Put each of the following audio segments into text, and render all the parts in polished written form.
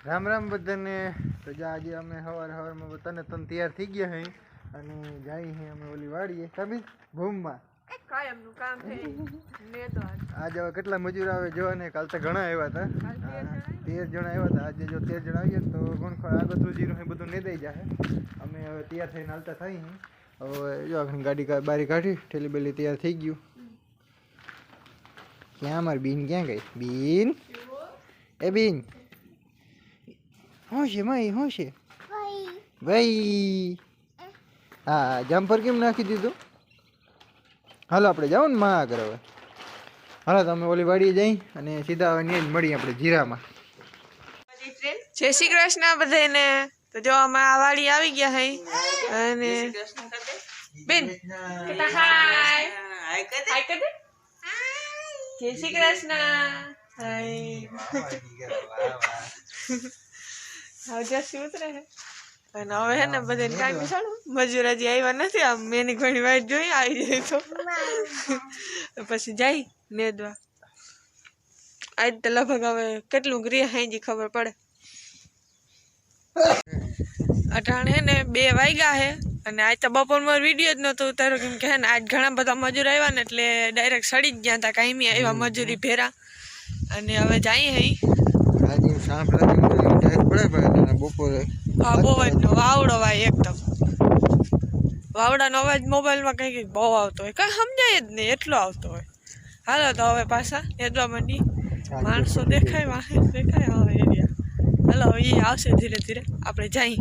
રામ રામ બધાને. તો આજે અમે સવારમાં તને તૈયાર થઈ ગયા હે અને જાય હે અમે ઓલી વાડીએ સાબી ભૂમમાં કાયમનું કામ છે નેદો. આજે હવે કેટલા મજૂર આવે જો ને. કાલ તો ઘણા આવ્યા હતા, 13 જણા આવ્યા હતા. આજે જો 13 જણા આવીએ તો ગુણખોળ આગળ જીરું એ બધું નેદાઈ જાય. અમે હવે તૈયાર થઈને હાલતા થઈ હવે જો ગાડી બારી કાઢી ઠેલી બેલી તૈયાર થઈ ગયું. ક્યાં મારી બીન ક્યાં ગઈ? બીન એ બીન શું છે માઈ? શું છે ભાઈ? હા જમ્પર કેમ નાખી દીધું? હાલો આપણે જાઓ ને માં આગળ. હવે હાલો તમે ઓલી વાડીએ જઈ અને સીધા હવે ન્યા જ મળીએ આપણે જીરામાં. જય શ્રી કૃષ્ણ બધાને. તો જો અમે આ વાડી આવી ગયા હે અને બેન હાય હાય કર દે. જય શ્રી કૃષ્ણ. હાય હવે જસી ઉતરે હે અને હવે હે ને બધાને કાંઈ બેસાડું. મજૂર હજી આવ્યા નથી. આમ મેની ઘણી વાઈટ જોઈ આવી જાય તો પછી જાય નેદવા. આજ તો લગભગ હવે કેટલું ગ્રીહ હાંજી ખબર પડે. અટાણે હે ને 2 વાગ્યા હે અને આજ તો બપોરમાં વિડીયો જ નહોતો ઉતાર્યો કેમ કે હે ને આજ ઘણા બધા મજૂર આવ્યા ને એટલે ડાયરેક્ટ સડી જ ગયા હતા. કાંઈ આવ્યા મજૂરી ભેરા અને હવે જઈએ હઈ. બપોરે હા બહુ જ વાવડો વાય એકદમ. વાવડાનો અવાજ મોબાઈલમાં કંઈક બહુ આવતો હોય, કાંઈ સમજાય જ નહીં એટલો આવતો હોય. હાલો તો હવે પાછા નેદવા માંડી. માણસો દેખાય વાહે દેખાય હવે એરિયા. હાલો એ આવશે ધીરે ધીરે આપણે જઈએ.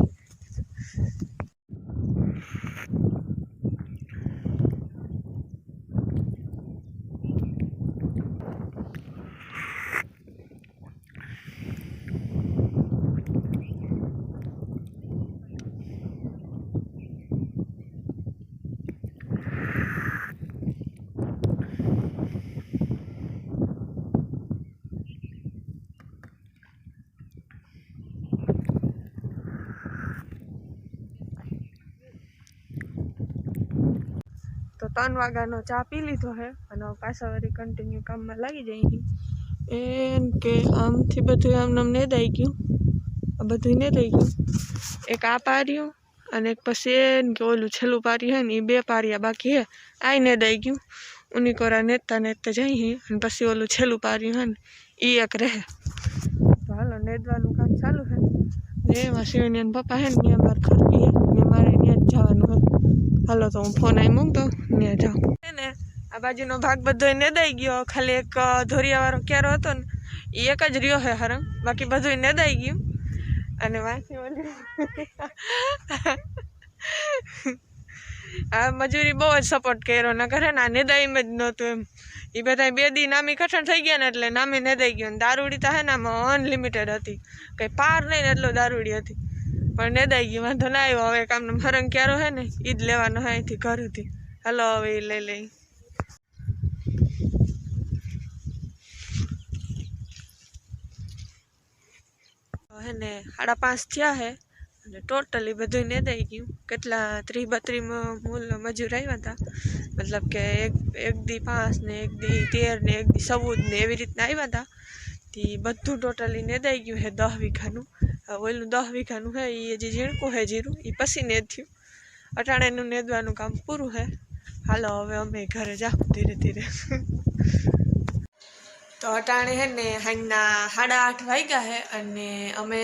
તો 3 વાગ્યાનો ચા પી લીધો હે અને પાછા વળી કન્ટિન્યુ કામમાં લાગી જાય. એમ કે આમથી બધું આમ નેદાઈ ગયું. આ બધું નેદાઈ ગયું. એક આ પાર્યું અને એક પછી એમ કે ઓલું છેલ્લું પાર્યું હે ને એ 2 પાર્યા બાકી હે. આ નેદાઈ ગયું. ઉની કોરા નેતા જઈ અને પછી ઓલું છેલ્લું પાર્યું હે ને એ એક રહે. તો હાલો નેદવાનું કામ ચાલુ હે ને એમાં શિવનિયા પપ્પા હે ને અમારે ખરકી હે ને મારે ત્યાં જ જવાનું હે. હાલો તો હું ફોન આવી મૂક દઉં ત્યાં જાઉં ને. આ બાજુનો ભાગ બધો નેદાઈ ગયો. ખાલી એક ધોરિયાવાળો ક્યારો હતો ને એ એક જ રહ્યો હે હરંગ. બાકી બધું નેદાઈ ગયું અને વાંચી ઓલી આ મજૂરી બહુ જ સપોર્ટ કર્યો. ન કરે ને આ નેદાઈ જ નહોતું એમ. એ બધા 2 દી નામી કઠણ થઈ ગયા ને એટલે નામી નેદાઈ ગયું. દારૂડી તો હે ને આમાં અનલિમિટેડ હતી, કંઈ પાર નહીં ને એટલો દારૂડી હતી પણ નેદાઈ ગયું. વાંધો ના આવ્યો. હવે કામનો હરંગ ક્યારો હે ને એ જ લેવાનો હે અહીંથી ઘરેથી. હાલો હવે એ લઈ લઈ. હે ને 5:30 થયા હે અને ટોટલી બધું નેદાઈ ગયું. કેટલા 30-32 મજૂર આવ્યા હતા. મતલબ કે એક દી 5 ને એક દી 13 ને એક દી 14 ને એવી રીતના આવ્યા હતા. તે બધું ટોટલી નેદાઈ ગયું હે 10 વીઘાનું. ઓલું 10 વીઘાનું હે એ હજી ઝીણકું હે જીરું એ પછી નેદ્યું. અટાણેનું નેદવાનું કામ પૂરું હે. હાલો હવે અમે ઘરે જાઉં ધીરે ધીરે. તો અટાણે હે ને સાંજના 8:30 વાગ્યા હે અને અમે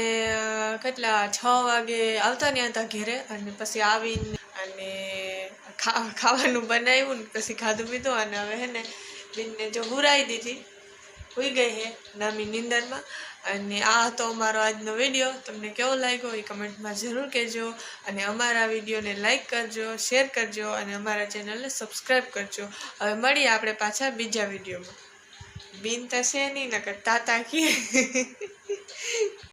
કેટલા 6 વાગે આવતા ને હતા ઘેરે અને પછી આવીને અને ખાવાનું બનાવ્યું ને પછી ખાધું પીધું અને હવે હે ને બેનને જો હુરાઈ દીધી. હોઈ ગઈ હે નામી નીંદરમાં. અને આ હતો અમારો આજનો વિડીયો. તમને કેવો લાગ્યો એ કમેન્ટમાં જરૂર કહેજો અને અમારા વિડીયોને લાઈક કરજો, શેર કરજો અને અમારા ચેનલને સબસ્ક્રાઈબ કરજો. હવે મળીએ આપણે પાછા બીજા વિડીયોમાં. બીન તો છે નહીં નકર તાતા કીએ.